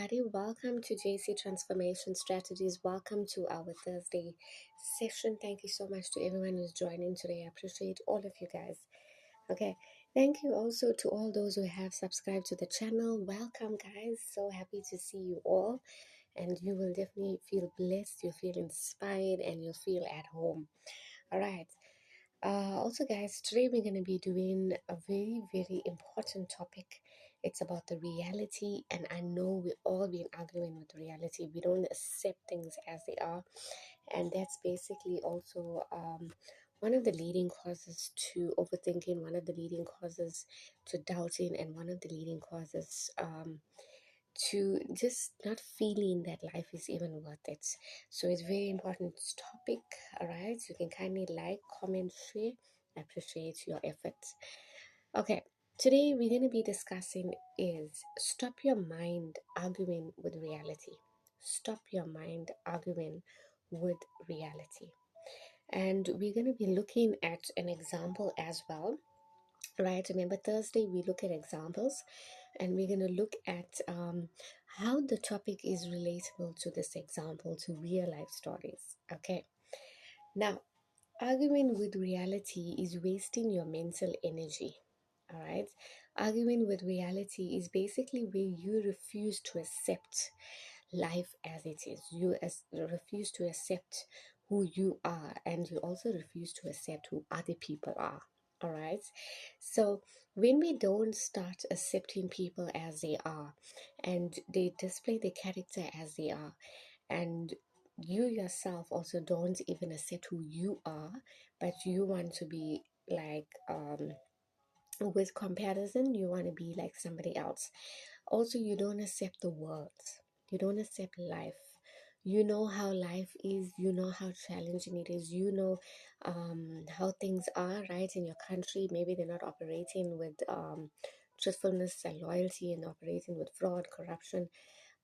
everybody. Welcome to JC Transformation Strategies. Welcome to our Thursday session. Thank you so much to everyone who's joining today. I appreciate all of you guys. Okay. Thank you also to all those who have subscribed to the channel. Welcome, guys. So happy to see you all. And you will definitely feel blessed, you'll feel inspired, and you'll feel at home. All right. Also, guys, today we're going to be doing a very, very important topic. It's about the reality, and I know we've all been arguing with reality. We don't accept things as they are, and that's basically also one of the leading causes to overthinking, one of the leading causes to doubting, and one of the leading causes to just not feeling that life is even worth it. So it's very important topic. All right, so you can kindly like, comment, share. I appreciate your efforts. Okay, today we're going to be discussing is stop your mind arguing with reality. Stop your mind arguing with reality. And we're going to be looking at an example as well. Right, remember Thursday we look at examples, and we're going to look at how the topic is relatable to this example, to real life stories. Okay, now arguing with reality is wasting your mental energy. All right, arguing with reality is basically where you refuse to accept life as it is. Refuse to accept who you are, and you also refuse to accept who other people are. All right, so when we don't start accepting people as they are, and they display their character as they are, and you yourself also don't even accept who you are, but you want to be like with comparison, you want to be like somebody else. Also, you don't accept the world, you don't accept life. You know how life is, you know how challenging it is, you know how things are right in your country. Maybe they're not operating with truthfulness and loyalty, and operating with fraud, corruption,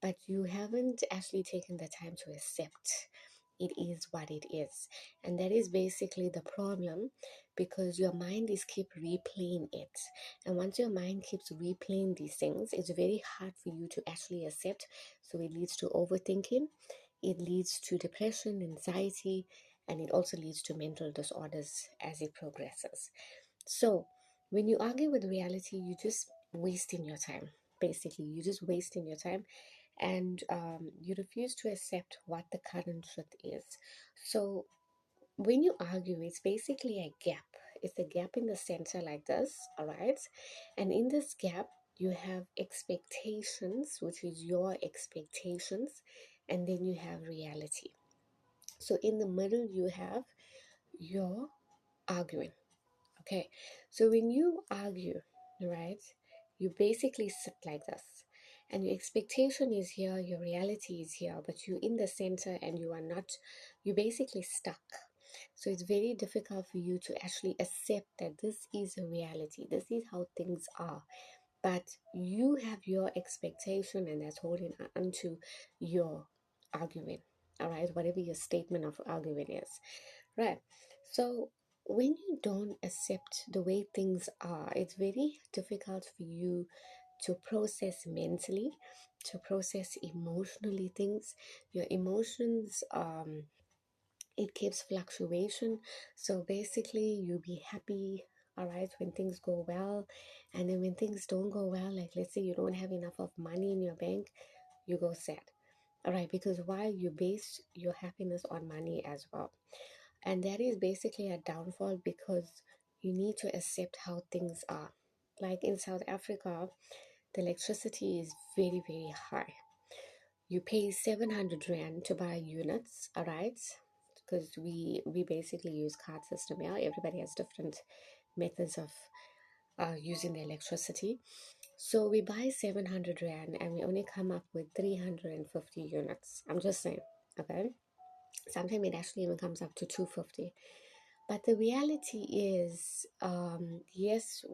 but you haven't actually taken the time to accept it is what it is. And that is basically the problem, because your mind is keep replaying it. And once your mind keeps replaying these things, it's very hard for you to actually accept. So it leads to overthinking, it leads to depression, anxiety, and it also leads to mental disorders as it progresses. So when you argue with reality, you're just wasting your time. Basically, you're just wasting your time, and you refuse to accept what the current truth is. So when you argue, it's basically a gap. It's a gap in the center like this, all right? And in this gap, you have expectations, which is your expectations, and then you have reality. So in the middle, you have your arguing. Okay, so when you argue, right, you basically sit like this, and your expectation is here, your reality is here, but you're in the center and you are not, you're basically stuck. So it's very difficult for you to actually accept that this is a reality, this is how things are. But you have your expectation, and that's holding on to your argument. All right, whatever your statement of argument is. Right. So when you don't accept the way things are, it's very difficult for you to process mentally, to process emotionally things. Your emotions, it keeps fluctuation. So basically, you'll be happy, all right, when things go well. And then when things don't go well, like let's say you don't have enough of money in your bank, you go sad. All right, because why? You base your happiness on money as well. And that is basically a downfall, because you need to accept how things are. Like in South Africa, the electricity is very, very high. You pay 700 Rand to buy units, all right? Because we basically use card system. Yeah, everybody has different methods of using the electricity. So we buy 700 Rand and we only come up with 350 units. I'm just saying, okay? Sometimes it actually even comes up to 250. But the reality is, yes,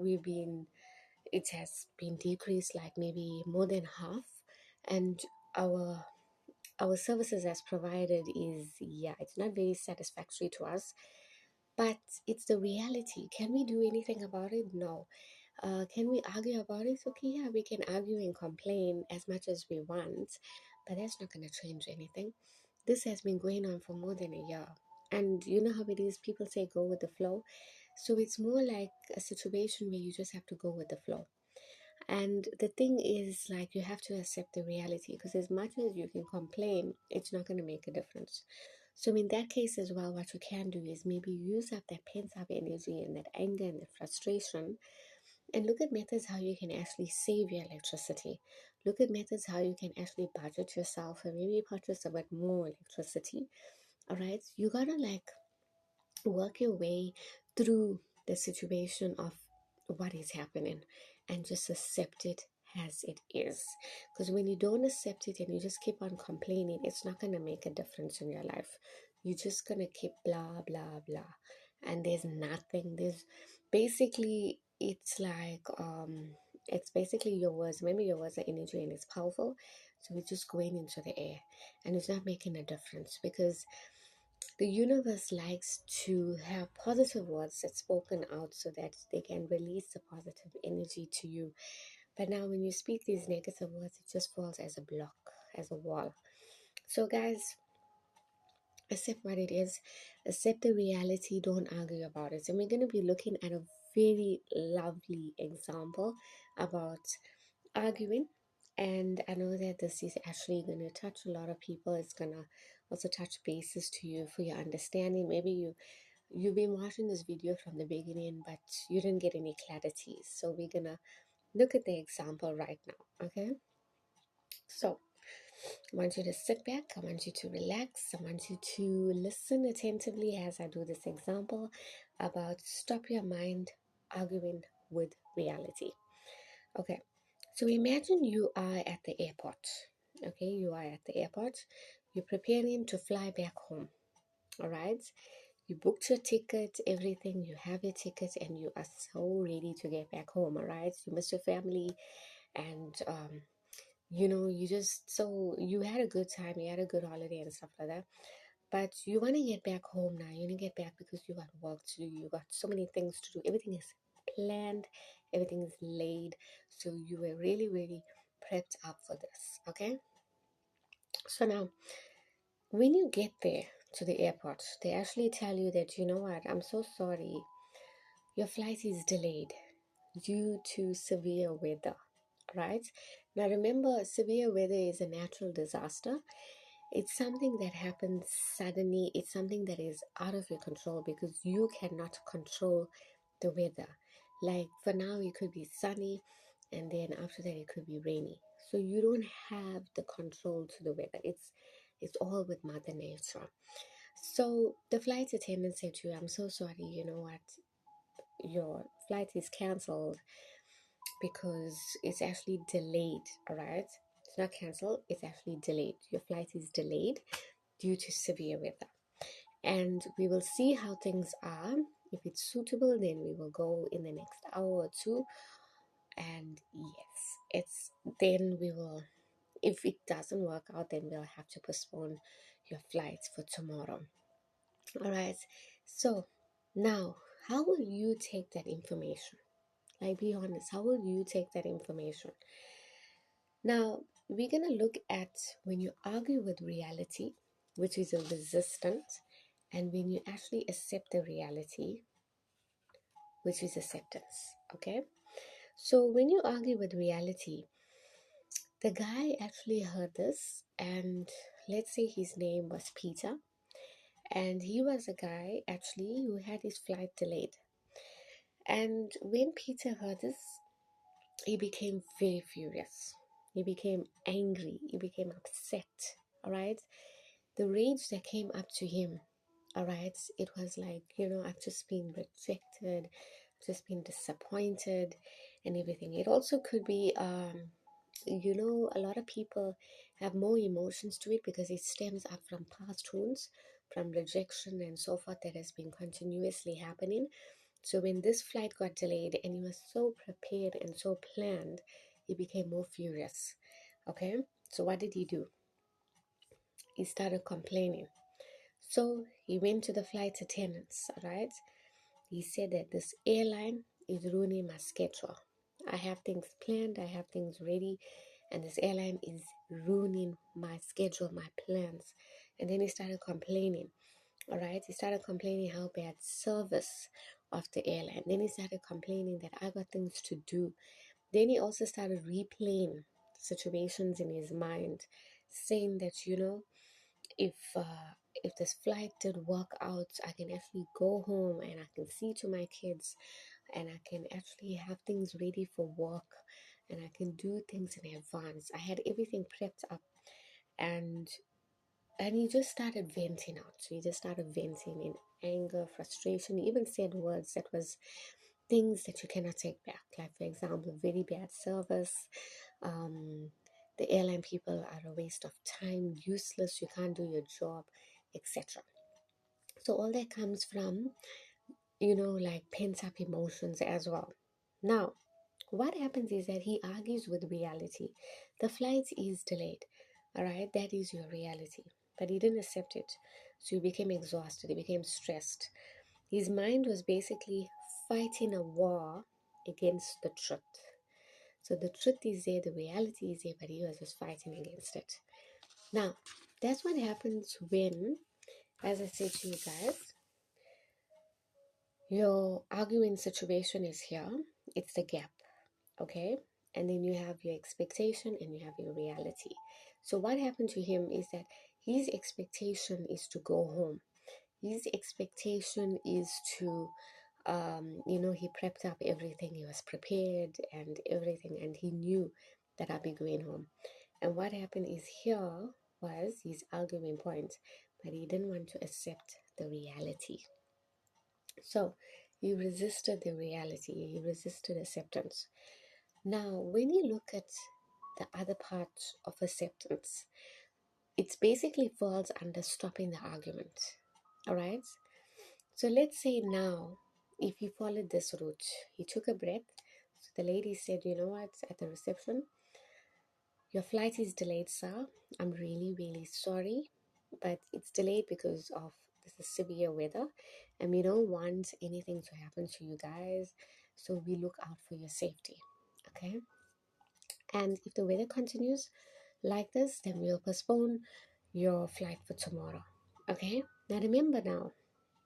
it has been decreased like maybe more than half, and our services as provided is, yeah, it's not very satisfactory to us, but it's the reality. Can we do anything about it? No. Can we argue about it? Okay, yeah, we can argue and complain as much as we want, but that's not going to change anything. This has been going on for more than a year. And you know how it is, people say go with the flow. So it's more like a situation where you just have to go with the flow. And the thing is, like, you have to accept the reality, because as much as you can complain, it's not going to make a difference. So in that case as well, what you can do is maybe use up that pent up energy and that anger and the frustration, and look at methods how you can actually save your electricity. Look at methods how you can actually budget yourself and maybe purchase a bit more electricity. All right, you gotta like work your way through the situation of what is happening and just accept it as it is. Because when you don't accept it and you just keep on complaining, it's not going to make a difference in your life. You're just going to keep blah blah blah, and there's nothing. There's basically, it's basically your words. Remember, your words are energy and it's powerful, so it's just going into the air and it's not making a difference, because the universe likes to have positive words that's spoken out so that they can release the positive energy to you. But now, when you speak these negative words, it just falls as a block, as a wall. So, guys, accept what it is, accept the reality, don't argue about it. And we're going to be looking at a very lovely example about arguing. And I know that this is actually going to touch a lot of people. It's going to also touch bases to you for your understanding. Maybe you've been watching this video from the beginning, but you didn't get any clarity. So we're going to look at the example right now. Okay, so I want you to sit back, I want you to relax, I want you to listen attentively as I do this example about stop your mind arguing with reality. Okay, so imagine you are at the airport. Okay, you are at the airport, you're preparing to fly back home. All right, you booked your ticket, everything, you have your ticket, and you are so ready to get back home. All right, you miss your family, and you just, so you had a good time, you had a good holiday and stuff like that, but you want to get back home now. You want to get back because you got work to do, you got so many things to do, everything is planned, everything is laid, so you were really really prepped up for this. Okay, so now when you get there to the airport, they actually tell you that, you know what, I'm so sorry, your flight is delayed due to severe weather. Right, now remember, severe weather is a natural disaster. It's something that happens suddenly. It's something that is out of your control, because you cannot control the weather. Like for now, it could be sunny, and then after that, it could be rainy. So you don't have the control to the weather. It's all with Mother Nature. So the flight attendant said to you, "I'm so sorry. You know what? Your flight is cancelled because it's actually delayed." All right. It's not cancelled, it's actually delayed. Your flight is delayed due to severe weather. And we will see how things are. If it's suitable, then we will go in the next hour or two. And yes, it's then we will, if it doesn't work out, then we'll have to postpone your flights for tomorrow. All right. So now, how will you take that information? Like, be honest, how will you take that information? Now, we're going to look at when you argue with reality, which is a resistance, and when you actually accept the reality, which is acceptance. Okay? So, when you argue with reality, the guy actually heard this, and let's say his name was Peter, and he was a guy actually who had his flight delayed. And when Peter heard this, he became very furious. He became angry. He became upset. All right. The rage that came up to him, all right, it was like, I've just been rejected, I've just been disappointed and everything. It also could be, a lot of people have more emotions to it because it stems up from past wounds, from rejection and so forth that has been continuously happening. So when this flight got delayed and he was so prepared and so planned, he became more furious. Okay, so what did he do? He started complaining. So he went to the flight attendants, right? He said that this airline is ruining my schedule. I have things planned, I have things ready, and this airline is ruining my schedule, my plans. And then he started complaining. All right, he started complaining how bad service of the airline. Then he started complaining that I got things to do. Then he also started replaying situations in his mind, saying that, if this flight did work out, I can actually go home and I can see to my kids, and I can actually have things ready for work, and I can do things in advance. I had everything prepped up, and he just started venting out. So he just started venting in anger, frustration. He even said words that was things that you cannot take back. Like, for example, very bad service. The airline people are a waste of time, useless, you can't do your job, etc. So all that comes from, like pent up emotions as well. Now, what happens is that he argues with reality. The flight is delayed. All right, that is your reality. But he didn't accept it. So he became exhausted, he became stressed. His mind was basically fighting a war against the truth. So the truth is there, the reality is there, but he was just fighting against it. Now, that's what happens when, as I said to you guys, your arguing situation is here. It's the gap, okay? And then you have your expectation and you have your reality. So what happened to him is that his expectation is to go home. His expectation is to, he prepped up everything. He was prepared and everything, and he knew that I'll be going home. And what happened is here was his arguing point, but he didn't want to accept the reality. So he resisted the reality, he resisted acceptance. Now, when you look at the other part of acceptance, it basically falls under stopping the argument. All right. So let's say now, if he followed this route, he took a breath. So the lady said, you know what, at the reception, your flight is delayed, sir. I'm really, really sorry, but it's delayed because of this severe weather, and we don't want anything to happen to you guys. So we look out for your safety. Okay. And if the weather continues like this, then we'll postpone your flight for tomorrow. Okay. Now remember, now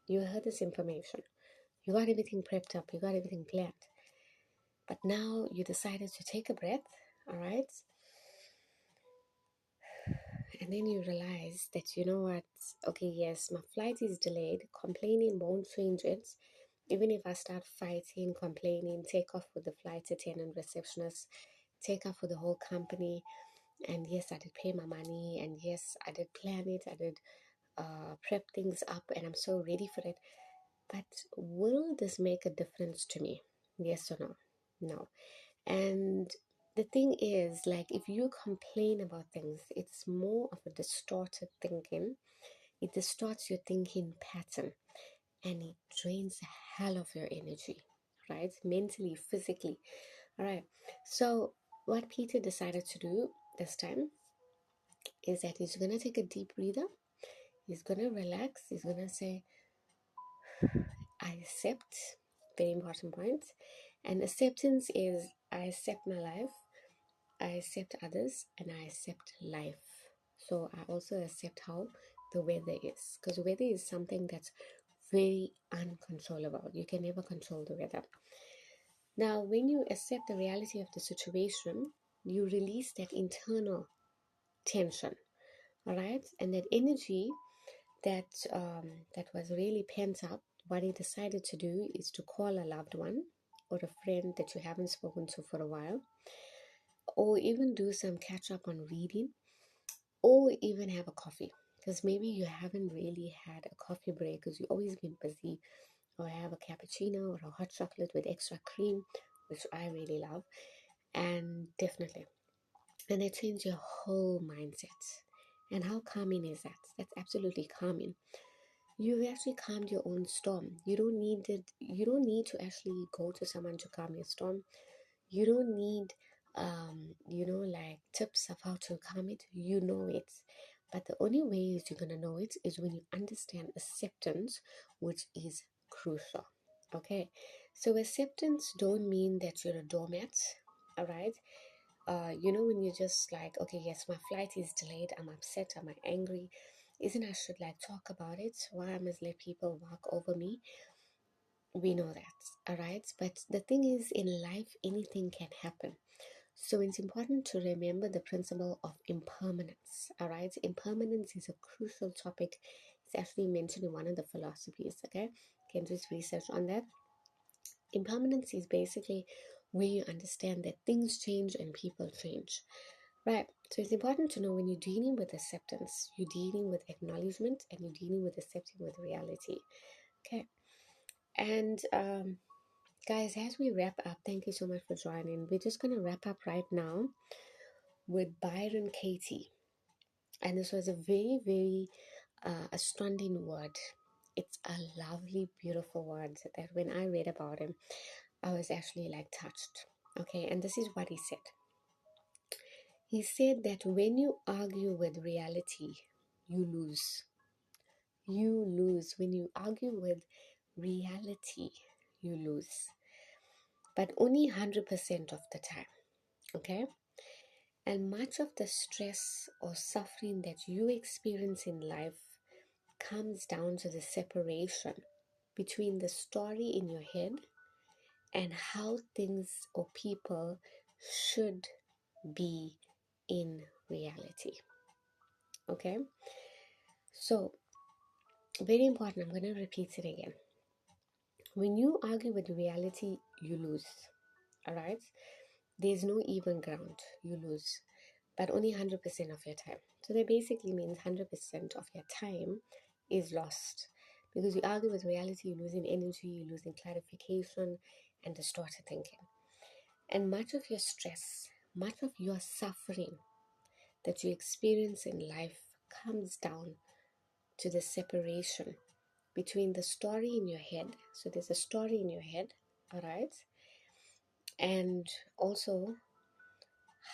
you heard this information. You got everything prepped up. You got everything planned. But now you decided to take a breath. All right. And then you realize that, you know what, okay, yes, my flight is delayed. Complaining won't change it. Even if I start fighting, complaining, take off with the flight attendant, receptionist, take off with the whole company. And yes, I did pay my money. And yes, I did plan it. I did prep things up. And I'm so ready for it. But will this make a difference to me? Yes or no? No. And the thing is, like, if you complain about things, it's more of a distorted thinking. It distorts your thinking pattern, and it drains the hell of your energy, right? Mentally, physically. All right. So what Peter decided to do this time is that he's going to take a deep breather. He's going to relax. He's going to say, I accept. Very important point. And acceptance is, I accept my life, I accept others, and I accept life. So I also accept how the weather is, because weather is something that's very uncontrollable. You can never control the weather. Now, when you accept the reality of the situation, you release that internal tension, all right, and that energy that that was really pent up. What he decided to do is to call a loved one or a friend that you haven't spoken to for a while, or even do some catch up on reading, or even have a coffee, because maybe you haven't really had a coffee break because you've always been busy, or have a cappuccino or a hot chocolate with extra cream, which I really love. And definitely, and it changes your whole mindset. And how calming is that? That's absolutely calming. You've actually calmed your own storm. You don't need to actually go to someone to calm your storm. You don't need like tips of how to calm it. You know it. But the only way is you're gonna know it is when you understand acceptance, which is crucial. Okay, so acceptance don't mean that you're a doormat, all right? When you're just like, okay, yes, my flight is delayed, I'm upset, am I angry? Isn't I should like talk about it? Why I must let people walk over me? We know that, all right? But the thing is, in life, anything can happen. So it's important to remember the principle of impermanence, all right? Impermanence is a crucial topic. It's actually mentioned in one of the philosophies, okay? You can just research on that. Impermanence is basically where you understand that things change and people change. Right. So it's important to know when you're dealing with acceptance, you're dealing with acknowledgement and you're dealing with accepting with reality. Okay. And guys, as we wrap up, thank you so much for joining. We're just gonna wrap up right now with Byron Katie. And this was a very, very astounding word. It's a lovely, beautiful word that when I read about him, I was actually like touched. Okay, and this is what he said. He said that when you argue with reality, you lose. You lose. When you argue with reality, you lose. But only 100% of the time. Okay? And much of the stress or suffering that you experience in life comes down to the separation between the story in your head and how things or people should be in reality. Okay? So, very important, I'm going to repeat it again. When you argue with reality, you lose. All right? There's no even ground. You lose. But only 100% of your time. So that basically means 100% of your time is lost. Because you argue with reality, you're losing energy, you're losing clarification, and distorted thinking. And much of your stress, much of your suffering that you experience in life comes down to the separation between the story in your head. So there's a story in your head, all right, and also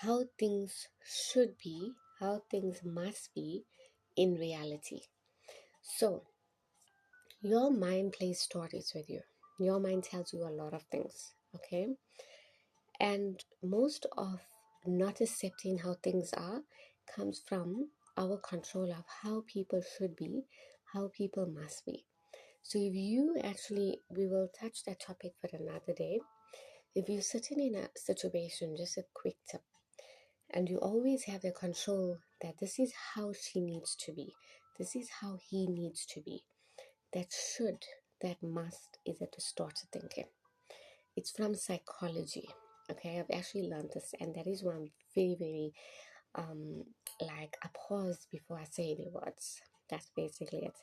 how things should be, how things must be in reality. So your mind plays stories with you. Your mind tells you a lot of things, okay? And most of not accepting how things are comes from our control of how people should be, how people must be. So if you actually, we will touch that topic for another day. If you're sitting in a situation, just a quick tip, and you always have the control that this is how she needs to be, this is how he needs to be, that should, that must is a distorted thinking. It's from psychology. Okay, I've actually learned this, and that is why I'm very, very um like I pause before I say any words. That's basically it.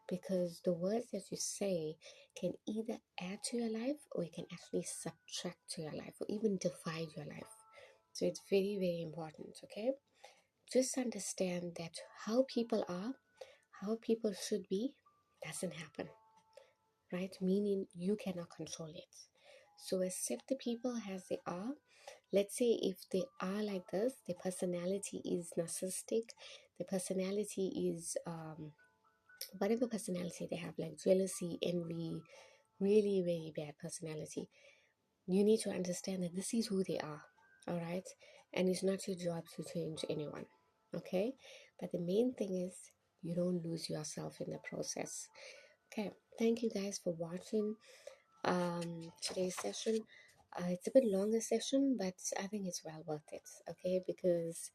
Because the words that you say can either add to your life or it can actually subtract to your life or even divide your life. So it's very, very important, okay? Just understand that how people are, how people should be, doesn't happen, right? Meaning you cannot control it. So accept the people as they are. Let's say if they are like this, their personality is narcissistic, their personality is whatever personality they have, like jealousy, envy, really, really bad personality. You need to understand that this is who they are, all right? And it's not your job to change anyone, okay? But the main thing is you don't lose yourself in the process. Okay, thank you guys for watching today's session. It's a bit longer session, but I think it's well worth it, okay? Because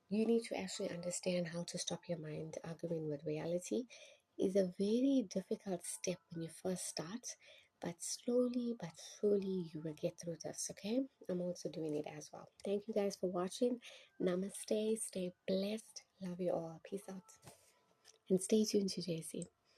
you need to actually understand how to stop your mind arguing with reality. Is a very difficult step when you first start, but slowly but surely you will get through this, okay? I'm also doing it as well. Thank you guys for watching. Namaste. Stay blessed. Love you all. Peace out. And stay tuned to JC.